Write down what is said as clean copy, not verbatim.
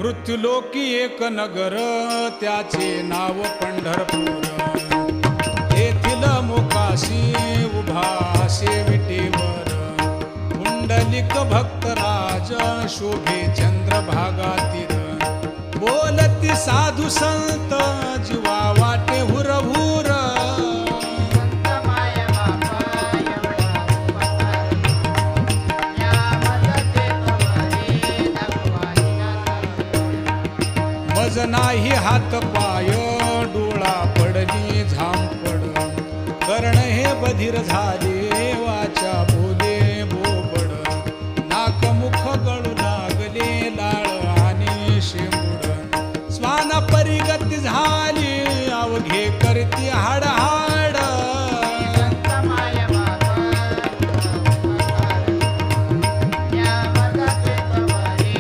मृत्युलोकी एक नगर त्याचे नाव पंढरपूर. येथील मोकाशी उभा विटेवर पुंडलिक भक्तराज शोभे चंद्रभागातील. बोलती साधू संत जीवा वाटे हुरहुर. मज नाही हात पाय डोळा पडली झांपड. कर्ण हे बधीर झाले वाचा बोले बोबड. नाक मुख गळू लागले लाळ आणि शेंबूड. स्वाना परिगती झाली